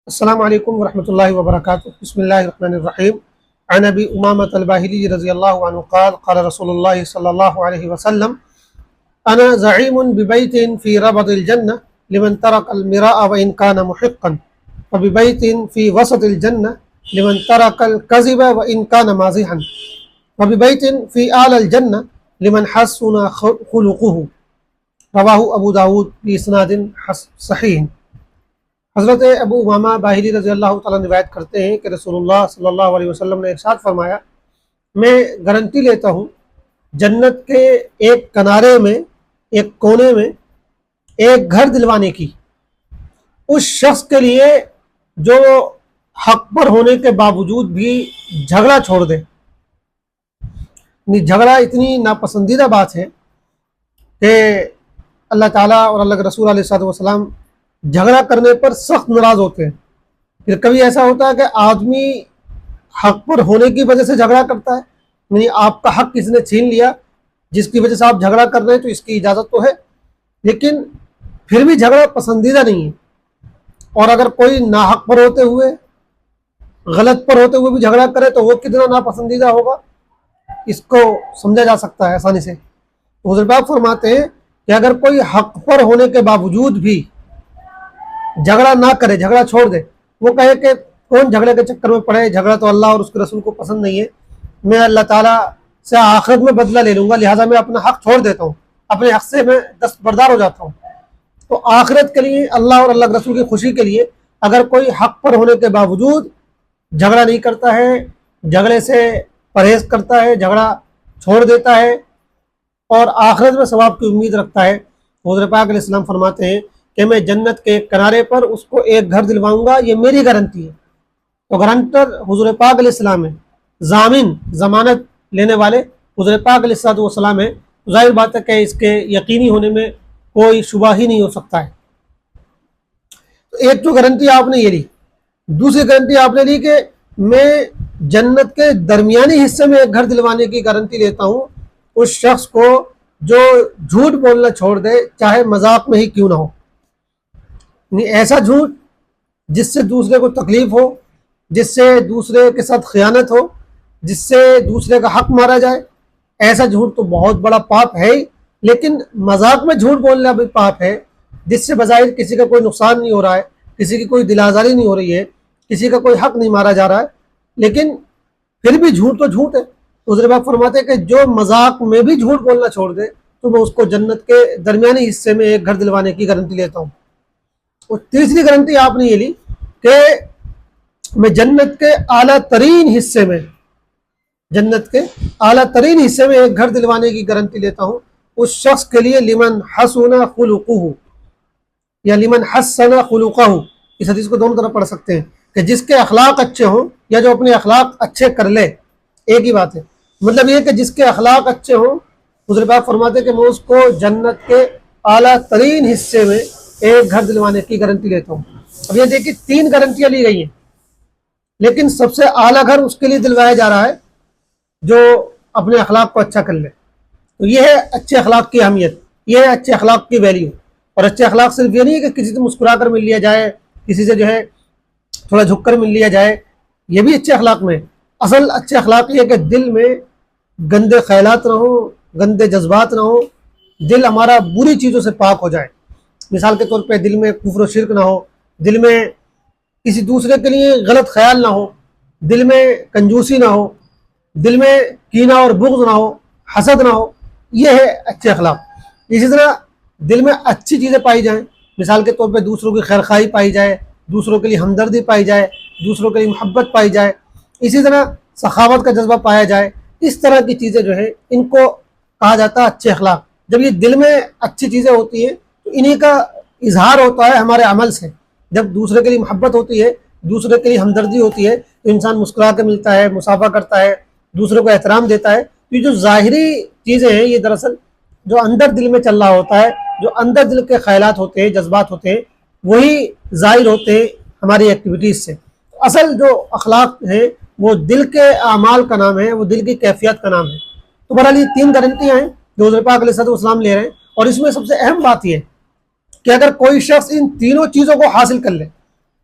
السلام علیکم ورحمۃ اللہ وبرکاتہ۔ بسم اللہ الرحمن الرحیم۔ عن ابی امامۃ الباہلی رضی اللہ عنہ قال قال رسول اللہ صلی اللہ علیہ وسلم انا زعیم ببیت فی ربض الجنہ لمن ترک المراء وان کان محقا وببیت فی وسط الجنہ لمن ترک الکذب وان کان مازحا وببیت فی اعلی الجنہ لمن حسن خلقہ۔ رواہ ابو داود باسناد صحیح۔ حضرت ابو امامہ باہلی رضی اللہ تعالیٰ روایت کرتے ہیں کہ رسول اللہ صلی اللہ علیہ وسلم نے ارشاد فرمایا، میں گارنٹی لیتا ہوں جنت کے ایک کنارے میں، ایک کونے میں ایک گھر دلوانے کی اس شخص کے لیے جو حق پر ہونے کے باوجود بھی جھگڑا چھوڑ دے۔ جھگڑا اتنی ناپسندیدہ بات ہے کہ اللہ تعالیٰ اور اللہ کے رسول علیہ السلام جھگڑا کرنے پر سخت ناراض ہوتے ہیں۔ پھر کبھی ایسا ہوتا ہے کہ آدمی حق پر ہونے کی وجہ سے جھگڑا کرتا ہے، یعنی آپ کا حق کسی نے چھین لیا جس کی وجہ سے آپ جھگڑا کر رہے ہیں، تو اس کی اجازت تو ہے، لیکن پھر بھی جھگڑا پسندیدہ نہیں ہے۔ اور اگر کوئی ناحق پر ہوتے ہوئے، غلط پر ہوتے ہوئے بھی جھگڑا کرے تو وہ کتنا ناپسندیدہ ہوگا، اس کو سمجھا جا سکتا ہے آسانی سے۔ حضور پاک فرماتے ہیں کہ اگر کوئی حق پر ہونے کے باوجود بھی جھگڑا نہ کرے، جھگڑا چھوڑ دے، وہ کہے کہ کون جھگڑے کے چکر میں پڑے، جھگڑا تو اللہ اور اس کے رسول کو پسند نہیں ہے، میں اللہ تعالیٰ سے آخرت میں بدلہ لے لوں گا، لہٰذا میں اپنا حق چھوڑ دیتا ہوں، اپنے حق سے میں دستبردار ہو جاتا ہوں۔ تو آخرت کے لیے، اللہ اور اللہ کے رسول کی خوشی کے لیے اگر کوئی حق پر ہونے کے باوجود جھگڑا نہیں کرتا ہے، جھگڑے سے پرہیز کرتا ہے، جھگڑا چھوڑ دیتا ہے اور آخرت میں ثواب کی امید رکھتا ہے، حضور پاک علیہ السلام فرماتے ہیں کہ میں جنت کے کنارے پر اس کو ایک گھر دلواؤں گا، یہ میری گارنٹی ہے۔ تو گارنٹر حضور پاک علیہ السلام ہے، ضامن، ضمانت لینے والے حضور پاک علیہ السلام ہے، ظاہر بات ہے کہ اس کے یقینی ہونے میں کوئی شبہ ہی نہیں ہو سکتا ہے۔ تو ایک تو گارنٹی آپ نے یہ لی، دوسری گارنٹی آپ نے لی کہ میں جنت کے درمیانی حصے میں ایک گھر دلوانے کی گارنٹی لیتا ہوں اس شخص کو جو جھوٹ بولنا چھوڑ دے، چاہے مذاق میں ہی کیوں نہ ہو، ایسا جھوٹ جس سے دوسرے کو تکلیف ہو، جس سے دوسرے کے ساتھ خیانت ہو، جس سے دوسرے کا حق مارا جائے، ایسا جھوٹ تو بہت بڑا پاپ ہے ہی، لیکن مذاق میں جھوٹ بولنا بھی پاپ ہے، جس سے بظاہر کسی کا کوئی نقصان نہیں ہو رہا ہے، کسی کی کوئی دل آزاری نہیں ہو رہی ہے، کسی کا کوئی حق نہیں مارا جا رہا ہے، لیکن پھر بھی جھوٹ تو جھوٹ ہے۔ حضور پاک فرماتے ہیں کہ جو مذاق میں بھی جھوٹ بولنا چھوڑ دے تو میں اس کو جنت کے درمیانی حصے میں ایک گھر دلوانے کی گارنٹی لیتا ہوں۔ اور تیسری گارنٹی آپ نے یہ لی کہ میں جنت کے اعلیٰ ترین حصے میں، جنت کے اعلیٰ ترین حصے میں ایک گھر دلوانے کی گارنٹی لیتا ہوں اس شخص کے لیے لمن حسن خلقہ یا لمن حسن خلقہ، اس حدیث کو دونوں طرف پڑھ سکتے ہیں کہ جس کے اخلاق اچھے ہوں یا جو اپنے اخلاق اچھے کر لے، ایک ہی بات ہے، مطلب یہ کہ جس کے اخلاق اچھے ہوں، حضور پاک فرماتے ہیں کہ میں اس کو جنت کے اعلیٰ ترین حصے میں ایک گھر دلوانے کی گارنٹی لیتا ہوں۔ اب یہ دیکھیے تین گارنٹیاں لی گئی ہیں، لیکن سب سے اعلیٰ گھر اس کے لیے دلوایا جا رہا ہے جو اپنے اخلاق کو اچھا کر لے۔ تو یہ ہے اچھے اخلاق کی اہمیت، یہ ہے اچھے اخلاق کی ویلیو۔ اور اچھے اخلاق صرف یہ نہیں ہے کہ کسی سے مسکرا کر مل لیا جائے، کسی سے جو ہے تھوڑا جھک کر مل لیا جائے، یہ بھی اچھے اخلاق میں۔ اصل اچھے اخلاق یہ ہے کہ دل میں گندے خیالات نہ ہوں، گندے جذبات نہ ہوں، دل ہمارا بری چیزوں سے پاک ہو جائے۔ مثال کے طور پہ دل میں کفر و شرک نہ ہو، دل میں کسی دوسرے کے لیے غلط خیال نہ ہو، دل میں کنجوسی نہ ہو، دل میں کینہ اور بغض نہ ہو، حسد نہ ہو، یہ ہے اچھے اخلاق۔ اسی طرح دل میں اچھی چیزیں پائی جائیں، مثال کے طور پہ دوسروں کی خیرخواہی پائی جائے، دوسروں کے لیے ہمدردی پائی جائے، دوسروں کے لیے محبت پائی جائے، اسی طرح سخاوت کا جذبہ پایا جائے، اس طرح کی چیزیں جو ہے ان کو کہا جاتا ہے اچھے اخلاق۔ جب یہ دل میں اچھی چیزیں ہوتی ہیں تو انہی کا اظہار ہوتا ہے ہمارے عمل سے۔ جب دوسرے کے لیے محبت ہوتی ہے، دوسرے کے لیے ہمدردی ہوتی ہے تو انسان مسکرا کے ملتا ہے، مصافحہ کرتا ہے، دوسرے کو احترام دیتا ہے۔ تو یہ جو ظاہری چیزیں ہیں یہ دراصل جو اندر دل میں چل رہا ہوتا ہے، جو اندر دل کے خیالات ہوتے ہیں، جذبات ہوتے ہیں، وہی ظاہر ہوتے ہیں ہماری ایکٹیویٹیز سے۔ اصل جو اخلاق ہیں وہ دل کے اعمال کا نام ہے، وہ دل کی کیفیت کا نام ہے۔ تو بہرحال یہ تین گارنٹیاں ہیں جو حضور پاک علیہ السلام لے رہے ہیں، اور اس میں سب سے اہم بات یہ ہے کہ اگر کوئی شخص ان تینوں چیزوں کو حاصل کر لے،